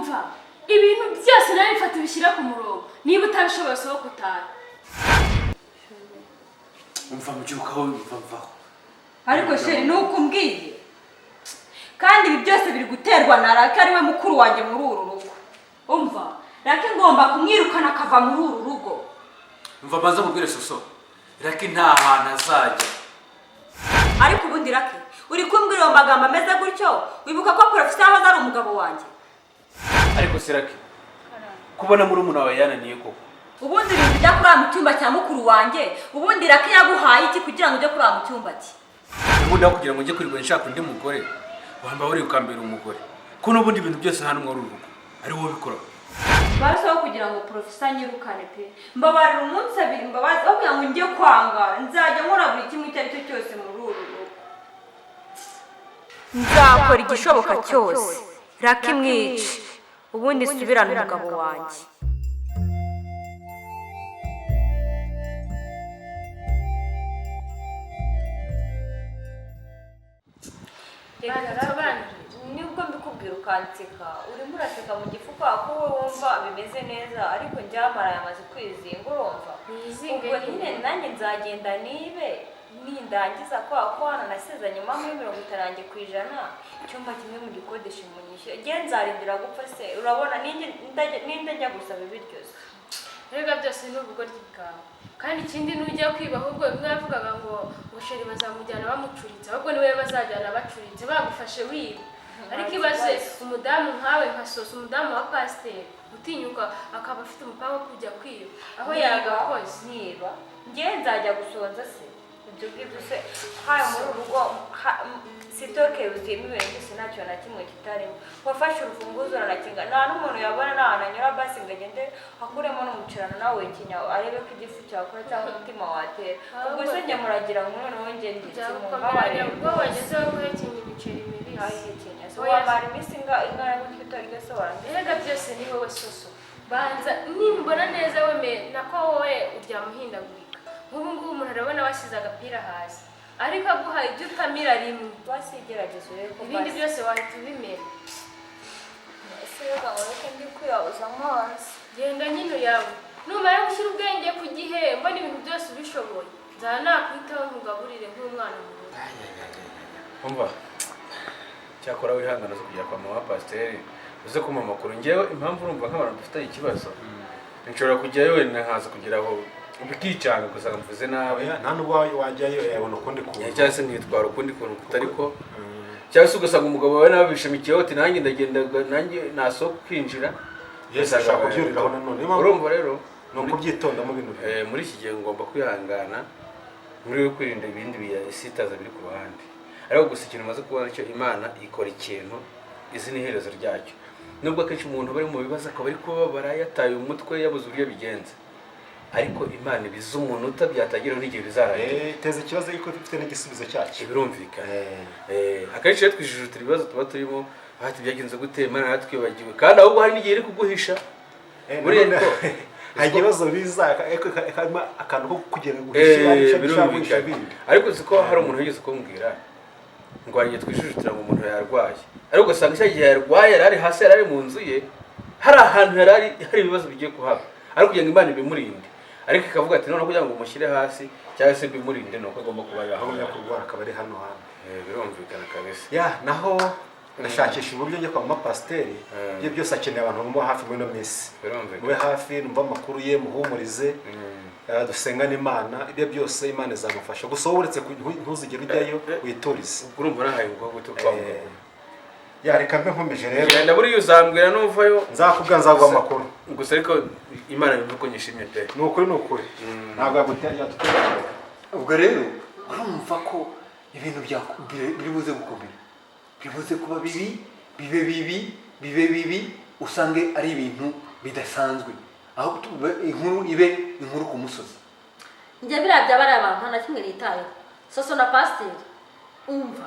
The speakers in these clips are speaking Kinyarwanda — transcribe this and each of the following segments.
umva ibintu byose nawe bifata bishyira ku murongo niba utabishoboye sohoka utaha. umva mubyukaho mvaho. ariko sheri nuko umbwiye kandi ibi byose biri guterwa na Rake ari we mukuru wanjye muri uru rugo. Umva Rake ngomba kumwirukana akava muri uru rugo. umva maze mubwire Soso Rake nta hantu azajya. ariko ubundi Rake uri kumbwira ayo magambo ameze gutyo wibuka ko Professor yahoze ari umugabo wanjye. ariko si Rake kubona muri umuntu wawe yananiye koko. ubundi ibintu bijya kuri mu cyumba cya mukuru wanjye ubundi Rake yaguhaye iki kugira ngo ujye kuri mu cyumba cye? ubundi aho kugira ngo njye kwirwa nshaka undi mugore wamba uri ukambera umugore ko n'ubundi ibintu byose hano muri uru rugo ari wowe bikora. Barasaho kugira ngo Professor nyirukane pe mbabarira umunsi abiri mbabazi aho kugira ngo njye kwangara nzajya nkora buri kimwe icyo ari cyo cyose muri uru rugo. Nzakora igishoboka cyose Rake mwice ubundi subirana umugabo wanjye. Nibwo mbikubwira ukanseka urimo uraseka mu gifuka ko wowe wumva bimeze neza ariko njyamara yamaze kwizinga urumva ubwo nyine nanjye nzagenda nibe nindangiza ko hano nasezanye mama muri 50% icyumba kimwe mu gikodesha munyishe ngiye nzarindira gupfa se urabona ninde njya gusaba ibiryo se. Rega byose ni ubugoryi bwawe kandi ikindi nujya kwiba ahubwo mwavugaga ngo musheri bazamujyana bamucuritse ahubwo niwe bazajyana bacuritse bagufashe wiba. ariko ibaze umudamu nkawe nka Soso umudamu wa pasiteri utinyuka akaba afite umupaka wo kujya kwiba aho yagakoze niba ngiye nzajya gusonza se ibyo ngibyo se haya muri urugo sitoke yuzuyemo ibintu byose ntacyo na kimwe kitarimo wafashe urufunguzo uranakinga nta n'umuntu yabona n'ahantu anyura basi ngo agende akuremo n'umucerano nawe kinyawo arebe ko igifu cyakora cyangwa umutima watera ubwo se njye muragira ngo noneho njye ndetse mu mbabarire ubwo wagezeho guhekenya imiceri mibisi ahekenya so wamara iminsi ingana gutyo utarya se warangiza. Rega byose ni wowe Soso banza nimbona neza weme nako wowe uryamuhindagurika nk'ubu ngubu umuntu arabona wasize agapira hasi ariko aguhaye ibyo utamira rimwe wasigerageza urebe ko ibindi byose wahita ubimera. ese reka ngo reka ndi kwiyabuza amazi genda nyine yawe numara gushyira ubwenge ku gihe mbona ibintu byose ubishoboye nzaba nakwitaho nkugaburire nk'umwana mu rugo. umva cyakora wihangana zo kujya kwa mama pasiteri uze kuma amakuru ngewe impamvu urumva nk'abantu dufite ikibazo nshobora kujyayo wenda nkaza kugira aho bikicanga gusa mvuze nabi nta nubwo wajyayo yabona ukundi kuntu cyangwa se nkitwara ukundi kuntu kutari ko cyangwa se ugasanga umugabo wawe nawe bishamikiyeho ati nanjye ndagenda nanjye nasohoka kwinjira yesi ashaka kubyuriraho nanone urumva rero ni ukubyitondamo bino muri iki gihe ngomba kwihangana muri we kwirinda ibindi bisitaza biri ku ruhande ariko gusa ikintu umaze kubona cyo Imana ikora ikintu izi ni iherezo ryacyo nubwo akenshi umuntu bari mu bibazo akaba ari kubabara yataye umutwe yabuze uburyo bigenza ariko Imana ibiza umuntu utabyatagiraho n'igihe bizarangira teza ikibazo ariko ifite n'igisubizo cyacyo birumvikana akenshi iyo twijujutira ibibazo tuba turimo hati byagenze gute Imana yaratwibagiwe kandi ahubwo hari n'igihe iri kuguhisha buriya niko hari ibibazo biza akantu ko kugira ngo uhishe ariko siko hari umuntu wigeze kumbwira ngo agiye twijujutira ngo umuntu yarwaye ariko ugasanga icyo gihe yarwaye yari hasi yari mu nzu ye hari ahantu hari ibibazo bigiye kuhaba ariko kugira ngo Imana ibimurinde ariko ikavuga ati none kugira ngo umushyire hasi cyangwa se bimurinde nuko agomba kuba aho yakurwara akaba ari hano birumvikana kabisa naho ndashakisha uburyo njye kwa mama pasiteri ibyo byose akeneye abantu bamwe hafi muri ino minsi mube hafi numva amakuru ye muhumurize dusengane Imana ibyo byose Imana izamufasha gusa wowe uretse ntuzigere ujyayo witurize urumva nahaye ngo gutu kwamugana reka mbe nkomeje rero genda buri uzambwira nuvayo nzakubwa nzaguha amakuru gusa ariko Imana bivuga ko nyishimye pe ni ukuri ntabwo yadutera ubwo rero urumva ko ibintu biri buze gukomera bivuze kuba bibi usange ari ibintu bidasanzwe aho inkuru ibe inkuru ku musozi. Njye birabya bari abantu nta kimwe nitayeho Soso na pasiteri umva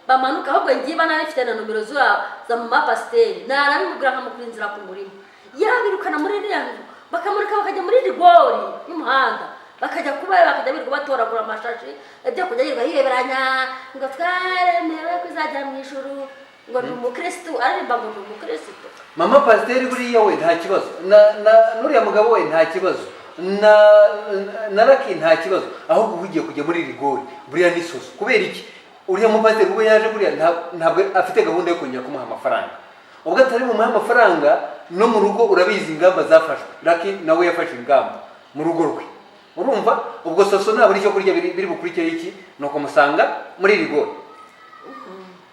bamanuka ahubwo ngiye banarifite na nomero za mama pasiteri narabibwira nkamukura inzira ku murimo yabirukana muri iriya nzu bakamurika bakajya muri rigori y'umuhanda bakajya kubayo bakajya birirwa batoragura amashashi ibyo kujya yirirwa yireberanya ngo twaremewe kuzajya mu ijuru ngo ni umukristo aririmba ngo ni umukristo mama pasiteri buriya we nta kibazo n'uriya mugabo we nta kibazo na raki nta kibazo, ahubwo ugiye kujya muri rigori buriya ni soso. Kubera iki? uriya mupasiteri ubwo yaje buriya ntabwo afite gahunda yo kongera kumuha amafaranga. Ubwo atari bumuha amafaranga no mu rugo urabizi ingamba zafashwe, raki nawe yafashe ingamba mu rugo rwe, urumva. ubwo soso ntabwo icyo kurya biri bukurikire iki ni ukumusanga muri rigori.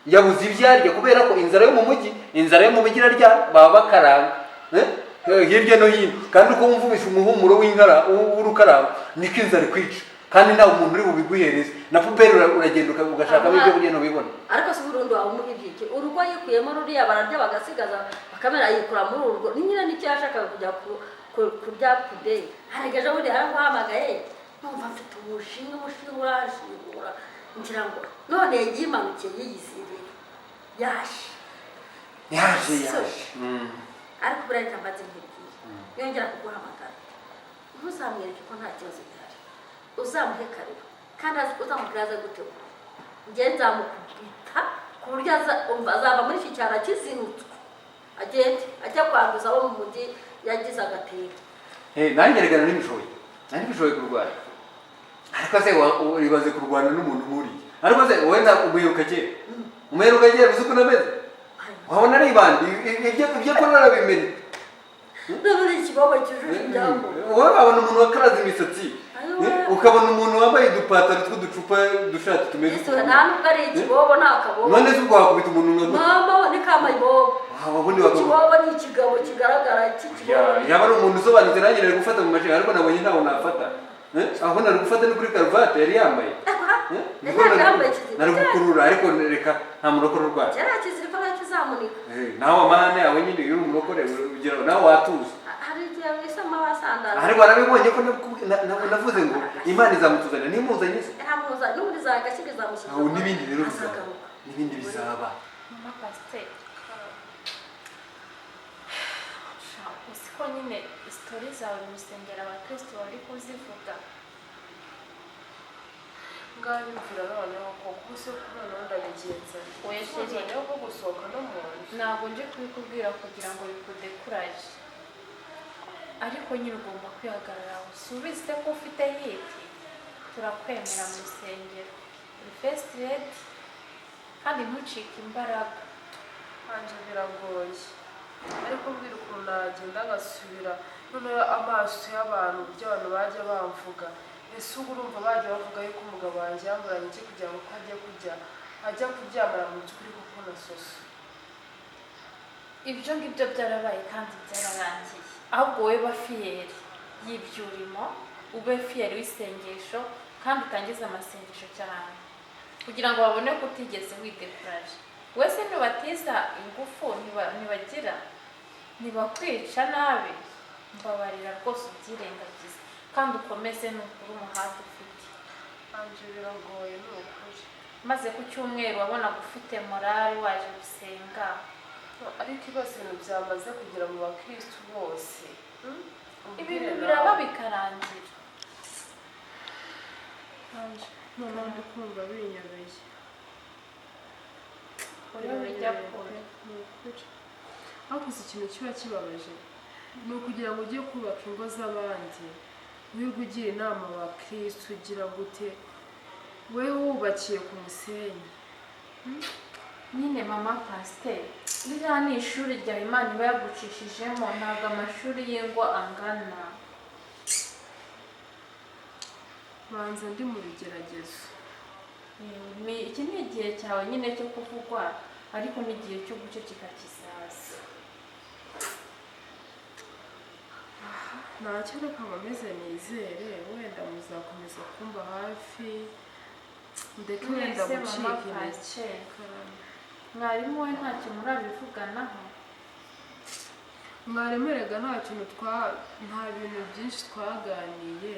yabuze ibyo arya kubera ko inzara yo mu mujyi irarya, baba bakaranga hirya no hino, kandi uko wumva umuhumuro w'urukaraba niko inzara ikwica, kandi nawe umuntu uri bubiguhereze na puberi uragenda ugashakamo ibyo kurya ntubibona. ariko si burundu waba umuha iki urugo yikuyemo ruriya bararya bagasigaza bakamera yikura muri uru rugo. ni nyine nicyo yashakaga kujya kurya kudeyi. haregeje bundi haramuhamagaye numva mfite umushinga urashingura ngira ngo none yimanukiye yiyiziriye yaje ariko buriya reka mbaze nkibwira yongera kuguhamagara ntuzamwereke ko nta kibazo gihari, uzamuhe karibu kandi uzamubwira aza gutegura. njye nzamukubita ku buryo azava muri iki cyaro akizinutswe agende ajya kwanduza abo mu mujyi yagize agateka. nanjye regana n'ibishoboye kurwana, ariko se wibaze kurwana n'umuntu nk'uriya. ariko se wenda umuheruka kera uzi uko unameze, wabona ari ibandi ibyo akora arabimenye. none ikibazo cyujuje ibyambo wowe wabona umuntu wakaraze imisatsi, ukabona umuntu wambaye udupataro tw'uducupa dushati tumeze uko. nta nubwo ari ikibobo nta kabobo. none se ubwo wakubita umuntu nka gutya? mama ni kama ibobo. ikibobo ni ikigabo kigaragara cy'ikibobo. yaba ari umuntu usobanutse nanjye nari gufata mu mashinga, ariko nabonye ntawe nafata. aho nari gufata ni kuri karuvati yari yambaye. nari gukurura, ariko reka nta murokore urwaye. yari akiziriko ntacyo uzamunika. nawe amahane yawe nyine iyo uri umurokore ugira nawe watuza. hari igihe wisoma wasandara. ariko warabibonye ko navuze ngo imana izamutuzanira nimuzanye se. yamuza n'ubundi zagashyiga izamushyira. n'ibindi rero bizaba, n'ibindi bizaba. mama pasiteri usiko nyine sitori zawe mu rusengero abakristo bari kuzivuga. ngaho imvura noneho ko kuse noneho ndabigenza noneho ko gusohoka no mu nzu. ntabwo nje kubikubwira kugira ngo bikudekuraje, ariko nyine ugomba kwihagarara. usubize ko ufite hiti, turakwemera mu rusengero, uri fesiti redi kandi ntucike imbaraga. hanze biragoye, ariko mbwira ukuntu nagenda ngasubira noneho amaso y'abantu uburyo abantu bajya bamvuga. ese ubu urumva bajya bavuga yuko umugabo wanjye yamburanye iki kugira ngo ko ajya kuryamara mu nzu kuri kuko na soso. ibyo ngibyo byarabaye kandi byararangiye, ahubwo wowe ba fiyeri y'ibyo urimo, ube fiyeri w'isengesho kandi utangize amasengesho cyane kugira ngo babone ko utigeze widekuraje. wese ntibatiza ingufu ntibagira ntibakwica nabi, mbabarira rwose ubyirengagize kandi ukomeze n'ukuri umuhate ufite. hanze biragoye ni ukuri. maze ku cyumweru wabonaga ufite morali waje gusenga, ariko ibibazo ibintu byamaze kugera mu bakristo bose. ibintu biraba bikarangira. noneho ndi kumva binyobeye. uriho bijya kure. ni ukuri. ariko ikintu kiba kibabaje ni ukugira ngo ujye kubaka ingo z'abandi wirirwa ugira inama abakristo ugira gute wewe wubakiye ku musenyi. nyine mama pasiteri, ririya ni ishuri ryawe Imana iba yagucishijemo, ntabwo amashuri y'ingo angana. banza ndi mu bigeragezo. iki ni igihe cyawe nyine cyo kuvugwa, ariko n'igihe cyo guceceka kizaza. ntacyo reka nkomeze nizere, wenda muzakomeza kumba hafi ndeke wenda gucika intege. mwarimu we ntacyo murabivuganaho? mwarimu erega nta bintu byinshi twaganiye,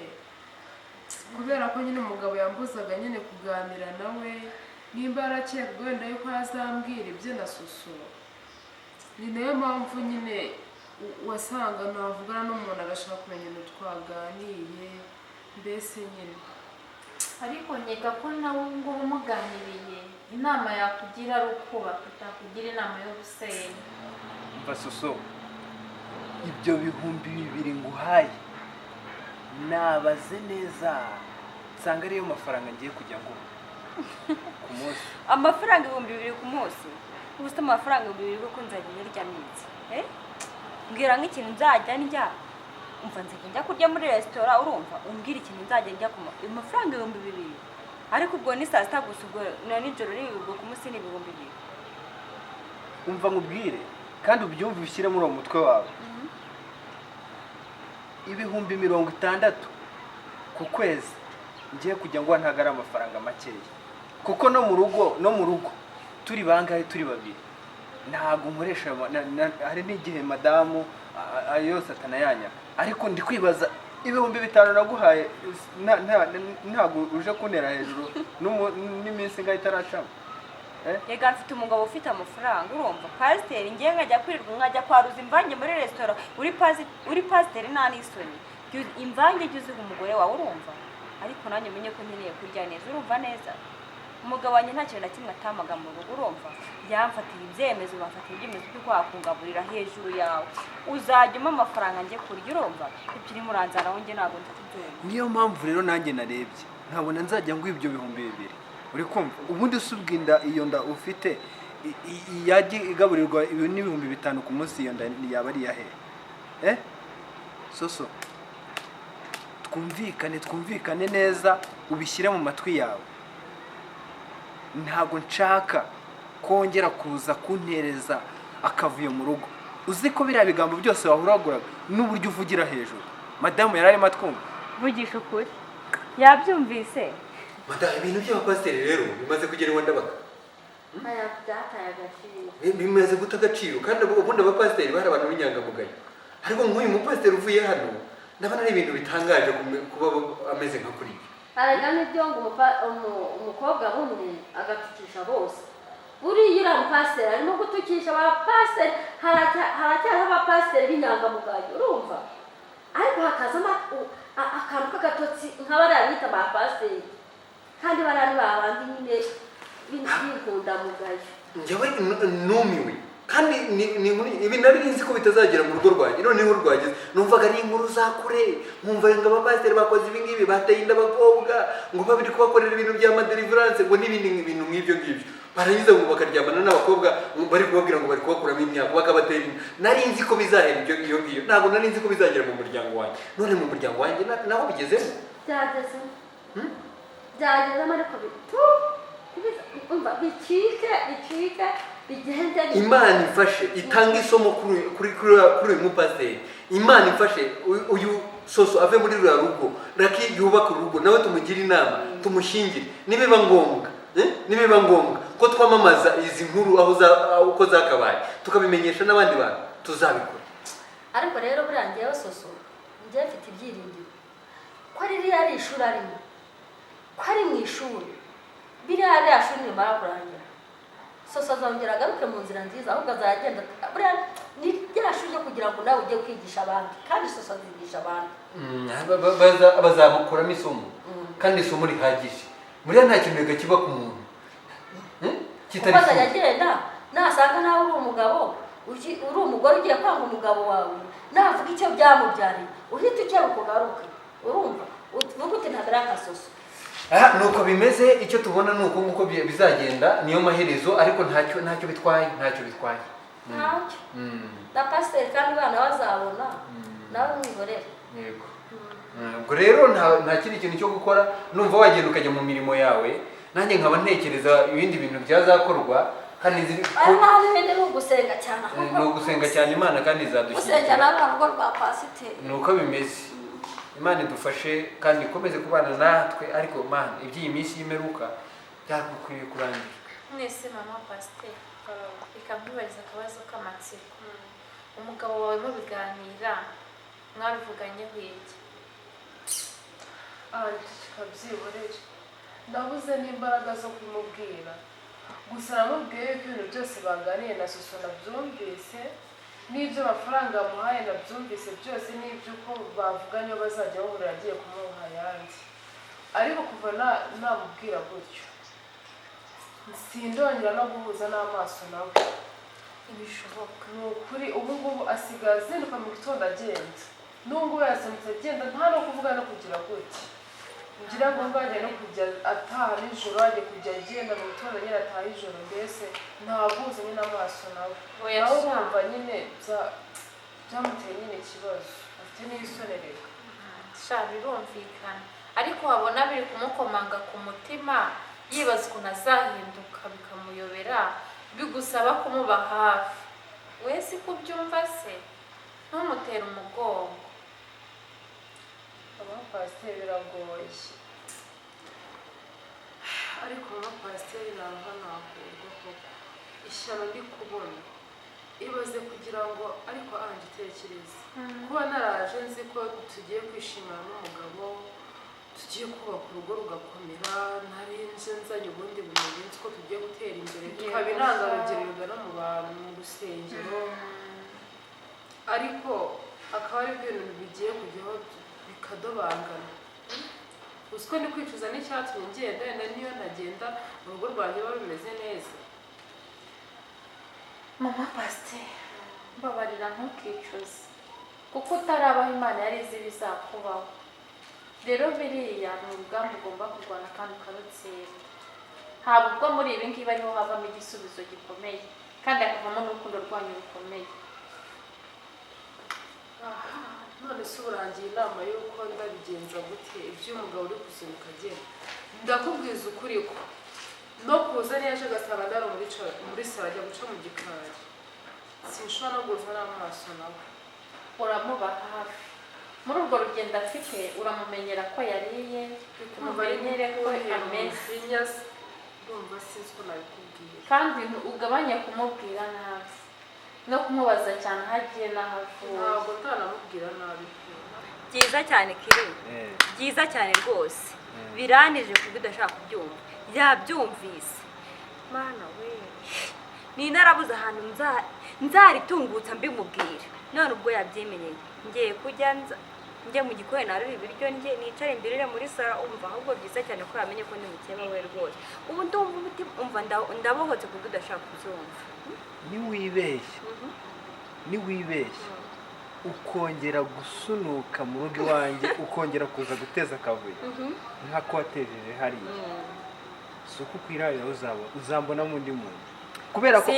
kubera ko nyine umugabo yambuzaga nyine kuganira nawe, nimba arakeka wenda yuko azambwira ibyo na soso. ni nayo mpamvu nyine wasanga ntavugana n'umuntu agashaka kumenya ibintu twaganiye mbese nyine. ariko nkeka ko nawe ngo umuganiriye inama yakugira ari ukubaka, utakugira inama yo gusenya. mva soso ibyo bihumbi 2 nguhaye nabaze neza nsanga ariyo mafaranga ngiye kujya ngo ku munsi. Amafaranga 2,000 ku munsi ubusa amafaranga 2,000 ko nzajya nirya minsi mbwira nk'ikintu nzajya ndya umva njya kurya muri restaurant urumva umbwira ikintu nzajya ndya ku mafaranga 2,000 ariko ubwo ni saa sita gusa ubwo na nijoro n'ibigwa ku munsi n'ibihumbi 2. Umva nkubwire kandi ubyumve ubishyire muri uwo mutwe wawe. Ibihumbi 60 ku kwezi ngiye kujya ngo ntagara amafaranga makeya kuko no mu rugo turi bangahe turi babiri ntago nkoresha hari n'igihe madamu yose atanayanya ariko ndi kwibaza ibihumbi 5 naguhaye ntago uje kunera hejuru n'iminsi ngaho itaracamo. Yega mfite umugabo ufite amafaranga urumva pasiteri ngiye nkajya kwirirwa nkajya kwaruza imvange muri restaurant uri pasiteri nta n'isoni imvange jya uziha umugore wawe urumva ariko nanjye umenye ko nkeneye kurya neza urumva neza umugabo wanjye nta kintu na kimwe atamaga mu rugo urumva yamfatira ibyemezo bamfatira ibyemezo byo kwakungaburira hejuru yawe uzajya umpa amafaranga njye kurya urumva ibyo uri muranzara aho njye ntabwo ndatubyumva. Niyo mpamvu rero nanjye narebye ntabona nzajya ngo ibyo bihumbi 2 uri kumva ubundi usubwinda iyo nda ufite yajye igaburirwa n'ibihumbi 5 ku munsi iyo nda yaba ari yahe soso twumvikane neza ubishyire mu matwi yawe ntabwo nshaka kongera kuza kuntereza akavuyo mu rugo uzi ko biriya bigambo byose wahuraguraga n'uburyo uvugira hejuru madamu yari arimo atwumva vugisha ukuri yabyumvise. Madamu ibintu by'abapasiteri rero bimaze kugera iwa Ndabaga byataye agaciro bimaze guta agaciro kandi ubundi abapasiteri bari abantu b'inyangamugayo ariko nk'uyu mupasiteri uvuye hano ndabona ari ibintu bitangaje kuba ameze nka kuriya. haragana ibyo ngo umukobwa bumwe agatukisha bose buriya uriya mupasiteri arimo gutukisha abapasiteri haracyariho abapasiteri b'inyangamugayo urumva ariko hakazamo akantu k'agatotsi nk'abariya bita abapasiteri kandi bariya ni babandi nyine b'inkundamugayo. Njyewe numiwe kandi ibi nari nzi ko bitazagera mu rugo rwanjye noneho rwageze numvaga ari inkuru za kure nkumva ngo abapasiteri bakoze ibi ngibi bateye inda abakobwa ngo babiri kubakorera ibintu bya madeliverance ngo n'ibindi bintu nk'ibyo ngibyo barangiza ngo bakaryamana n'abakobwa bari kubabwira ngo bari kubakuramo imyaka bakabatera inda. Nari nzi ko bizahera iyo ngiyo ntabwo nari nzi ko bizagera mu muryango wanjye none mu muryango wanjye naho bigezemo byagezemo ariko bicike bigende Imana ifashe itanga isomo kuri uyu mupasiteri Imana ifashe uyu soso ave muri ruriya rugo raki yubaka urugo nawe tumugire inama tumushyingire nibiba ngombwa ko twamamaza izi nkuru uko zakabaye tukabimenyesha n'abandi bantu tuzabikora. ariko rero burangiyeho soso njye mfite ibyiringiro ko ririya ari ishuri arimo ko ari mu ishuri biriya shuri nimara kurangira soso azongera agaruke mu nzira nziza ahubwo azagenda buriya ni rya shuri ryo kugira ngo nawe ujye kwigisha abandi kandi soso azigisha abandi bazamukuramo isomo kandi isomo rihagije buriya nta kintu kiba ku muntu kuko azajya agenda nasanga nawe uri umugabo uri umugore ugiye kwanga umugabo wawe navuga icyo byamubyariye uhita ukebuka ugaruke urumva uvuga uti ntabwo ari akasoso. Nuko bimeze icyo tubona nuko nkuko bizagenda niyo maherezo ariko ntacyo bitwaye ntacyo na pasiteri kandi abana bazabona nawe mwihorere. Yego ubwo rero nta kindi kintu cyo gukora numva wagenda ukajya mu mirimo yawe nanjye nkaba ntekereza ibindi bintu byazakorwa kandi ni ugusenga cyane ni ugusenga cyane Imana kandi izadushyigikira gusenga n'abana rugo rwa pasiteri nuko bimeze Imana idufashe kandi ikomeze kubana natwe ariko Mana iby'iyi minsi y'imperuka byakwiye kurangira. Mwese mama pasiteri ikamwibariza akabazo k'amatsiko umugabo wawe mubiganira mwabivuganyeho iki? Tukabyiborera ndabuze n'imbaraga zo kumubwira gusa namubwiye ko ibintu byose baganiye na soso nabyumvise n'ibyo amafaranga yamuhaye nabyumvise byose n'ibyo uko bavuganye bazajya bahurira agiye kumuha ayandi ariko kuva namubwira gutyo sindongera no guhuza n'amaso nawe. ntibishoboka. ni ukuri ubu ngubu asigaye azinduka mu gitondo agenda n'ubwo yazindutse agenda nta no kuvuga no kugira gutya ngira ngo mbajya no kujya ataha nijoro ajya kujya agenda mu gitondo nyine ataha ijoro mbese ntaguzanye n'amaso nawe nawe urumva nyine byamuteye nyine ikibazo afite n'ibisonereka sha birumvikana ariko wabona biri kumukomanga ku mutima yibaza ukuntu azahinduka bikamuyobera bigusaba kumuba hafi wese ko ubyumva se ntumutere umugongo. abapasiteri biragoye ariko abapasiteri ntabwo nahurwa koko ishyano ndi kubona ibaze kugira ngo ariko anje itekereza kuba naraje nzi ko tugiye kwishimana n'umugabo tugiye kubaka urugo rugakomera nari nje nzanye ubundi bumenyi nzi ko tugiye gutera imbere tukaba intangarugero no mu bantu mu rusengero ariko akaba ari ibintu bigiye kujyaho bikadobangana uziko ni kwicuza n'icyatumye ngenda wenda niyo ntagenda urugo rwanjye ruba rumeze neza. Mama pasiteri mbabarira ntukicuze kuko utarabaho Imana yari izi ibizakubaho rero biriya ni urugamba ugomba kurwana kandi ukarutsinda ntabwo ubwo muri ibi ngibi ariho havamo igisubizo gikomeye kandi hakavamo n'urukundo rwanyu rukomeye. none se uburangiye inama y'uko ndabigenza gute iby'umugabo uri kuzinduka agenda ndakubwiza ukuri ko no kuza niyaje agasanga ndari muri saro ajya guca mu gikari sinshobora no guza n'amaso nawe uramuba hafi muri urwo rugendo afite uramumenyera ko yariye umumenyere ko ameze ndumva sinzi ko nabikubwira kandi ugabanye kumubwira nabi no kumubaza cyane aho agiye n'ahavuye ntabwo utanamubwira nabi byiza cyane kiri byiza cyane rwose biranije kubwo udashaka kubyumva yabyumvise mana we ni narabuze ahantu nzaritungutsa mbimubwira none ubwo yabyemenye ngiye kujya njye mu gikoni naruri ibiryo njye nicare imbere muri sara umva ahubwo byiza cyane ko yamenye ko ndi mukeba we rwose ubu ndumva umutima umva ndabohotse kubwo udashaka kubyumva. niwibeshye ukongera gusunuka mu rugo iwanjye ukongera kuza guteza akavuyo nk'ako watejeje hariya si uko ukwirarira uzambona mu ndi muntu kubera ko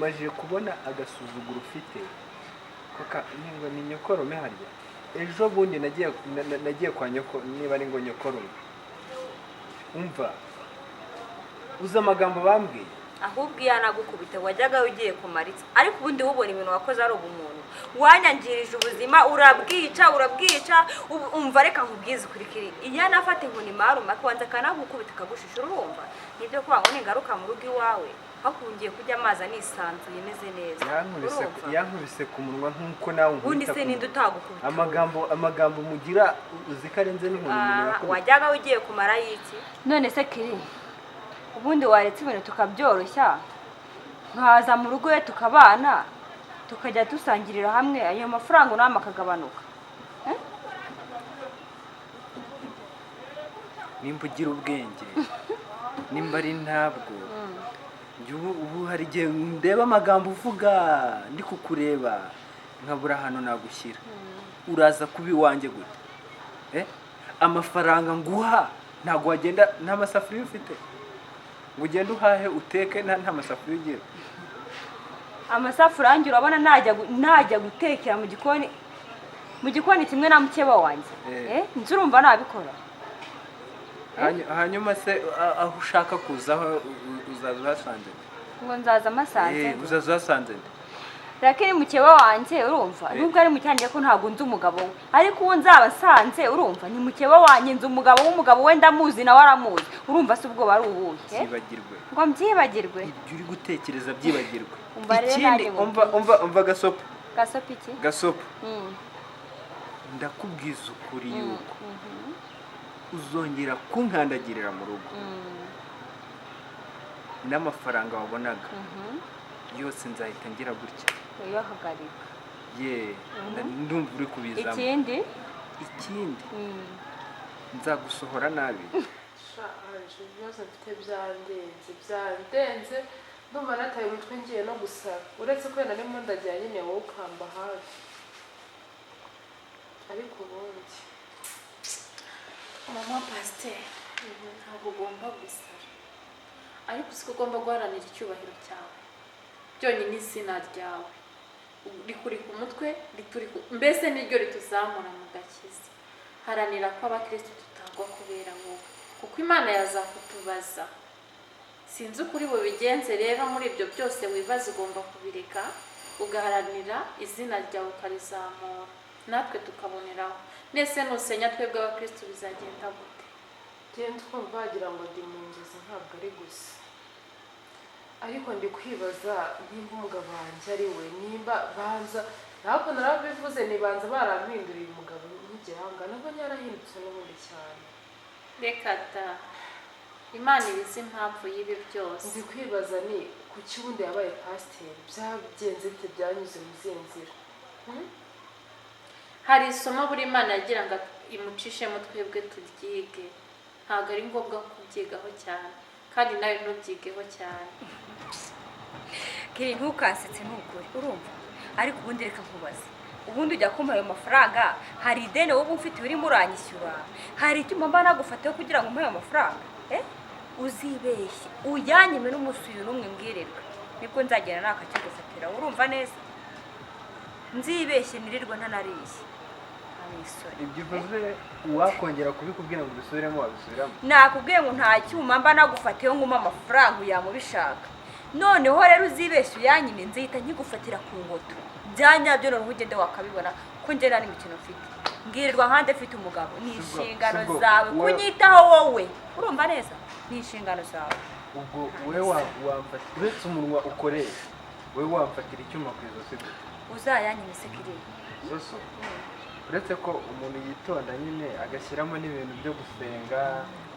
majije kubona agasuzuguro ufite ngo ni nyokorome harya ejo bundi nagiye kwa niba ari ngo nyokorome umva uzi amagambo bambwiye ahubwo iyo anagukubita wajyaga ugiye kumaritsa ariko ubundi wubona ibintu wakoze ari ubumuntu wanyangirije ubuzima urabwica umva reka nkubwize kuri kiri iyo anafata inkoni maruma kwanza kanagukubita akagushishura urumva nibyo kuba ngo ningaruka mu rugo iwawe hakungiye kujya amazi anisanzuye meze neza yankubise ku munwa nk'uko nawe ubundi se ninde utagukubita amagambo mugira uzi ko arenze n'inkoni wajyaga ugiye kumara y'iki none se kiri ubundi waretse ibintu tukabyoroshya nkaza mu rugo tukabana tukajya dusangirira hamwe ayo mafaranga nawe akagabanuka nimba ugira ubwenge nimba ari ntabwo ubu hari igihe ndeba amagambo uvuga ndi kukureba nkabura ahantu nagushyira uraza kuba iwanjye gute amafaranga nguha ntabwo wagenda nta masafuriya ufite ngo ugende uhahe uteke nta masafuriya ugira amasafuriya yanjye urabona najya gutekera mu gikoni kimwe na mukeba wanjye nzi urumva nabikora hanyuma se aho ushaka kuzaho uzaza uhasanze ngo nzaza amasanze uzaza uhasanze lakini mukeba wanjye urumva nubwo ari mucyanjye ko ntabwo nzi umugabo we ariko uwo nzaba nsanze urumva ni mukeba wanjye nzi umugabo we ndamuzi nawe aramuzi urumva se ubwo bari ubuhe byibagirwe ngo mbyibagirwe ibyo uri gutekereza byibagirwe ikindi umva gasopo iki gasopo ndakubwiza ukuri yuko uzongera kunkandagirira mu rugo n'amafaranga wabonaga yose nzahita ngira gutya uyahagarika ndumva uri kubizamo ikindi nzagusohora nabi ibibazo mfite byandenze ndumva nataye umutwe ngiye no gusara uretse ko wenda ndimo ndajya nyine wowe ukamba hafi ariko ubundi mama pasiteri ntabwo ugomba gusara ariko uzi ko ugomba guharanira icyubahiro cyawe byonyine izina ryawe rikuri ku mutwe mbese niryo rituzamura mu gakiza haranira ko abakristo tutagwa kubera wowe kuko imana yazakutubaza sinzi ukuri bubigenze rero muri ibyo byose wibaza ugomba kubireka ugaharanira izina ryawe ukarizamura natwe tukaboneraho nese nusenya twebwe abakristo bizagenda gute genda twumva wagira ngo ndi mu nzozi ntabwo ari gusa ariko ndi kwibaza nimba umugabo wanjye ari we nimba banza ntabwo narabivuze nibanza barampinduriye umugabo nk'igihanga nabwo yarahindutse n'ubundi cyane reka da imana ibizi impamvu y'ibi byose ndi kwibaza ni kuki ubundi yabaye pasiteri byagenze bite byanyuze mu zihe nzira hari isomo buri imana yagira ngo imucishemo twebwe turyige ntabwo ari ngombwa kubyigaho cyane kandi nawe ntubyigeho cyane kiri ntukansetse n'ukuri urumva ariko ubundi reka nkubaze ubundi ujya kumpa ayo mafaranga hari ideni wowe ufite urimo uranyishyura hari icyuma mba nagufatiyeho kugira ngo umpe ayo mafaranga uzibeshye ujyanyeme n'umunsi uyu n'umwe mbwirirwa nibwo nzagenda nakakigufatira urumva neza nzibeshye nirirwa ntanarishye ibyo uvuze uwakongera kubikubwira ngo ubisubiremo wabisubiramo nakubwiye ngo nta cyuma mba nagufatiyeho ngo umpe amafaranga uyamubishaka noneho rero uzibeshye uyanyime nzihita nkigufatira ku ngoto byanyabyo noneho ugende wakabibona ko njye nta n'imikino mfite mbwirirwa nkande mfite umugabo ni inshingano zawe kunyitaho wowe urumva neza ni inshingano zawe ubwo wowe wamfatira uretse umunwa ukoresha wowe wamfatira icyuma ku ijosi gute uzayanyime sekirere soso uretse ko umuntu yitonda nyine agashyiramo n'ibintu byo gusenga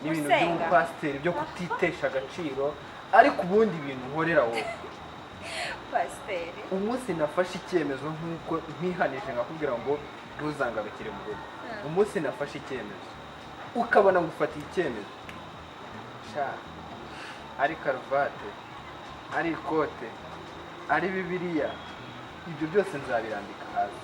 n'ibintu by'ubupasiteri byo kutitesha agaciro ariko ubundi ibintu nkorera wowe pasiteri umunsi nafashe icyemezo nk'uko ntihanije nkakubwira ngo ntuzangarukire mu rugo umunsi nafashe icyemezo ukabona ngufatiye icyemezo ari karuvate ari ikote ari bibiliya ibyo byose nzabirambika hasi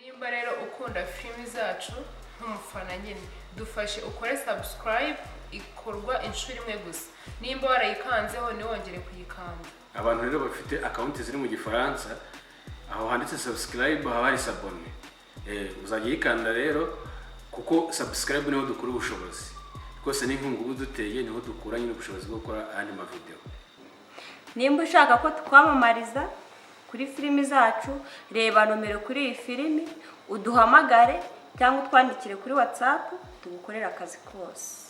nimba rero ukunda filimi zacu nk'umufana nyine dufashe ukore subscribe ikorwa inshuro imwe gusa nimba warayikanzeho ntiwongere kuyikanda abantu rero bafite akawunti ziri mu gifaransa aho handitse subscribe haba hari sabone uzajya uyikanda rero kuko subscribe niho dukura ubushobozi rwose n'inkungu ubu duteye niho dukura nyine ubushobozi bwo gukora ayandi mavideo nimba ushaka ko twamamariza kuri filimi zacu reba nomero kuri iyi filimi uduhamagare cyangwa utwandikire kuri WhatsApp tugukorera akazi kose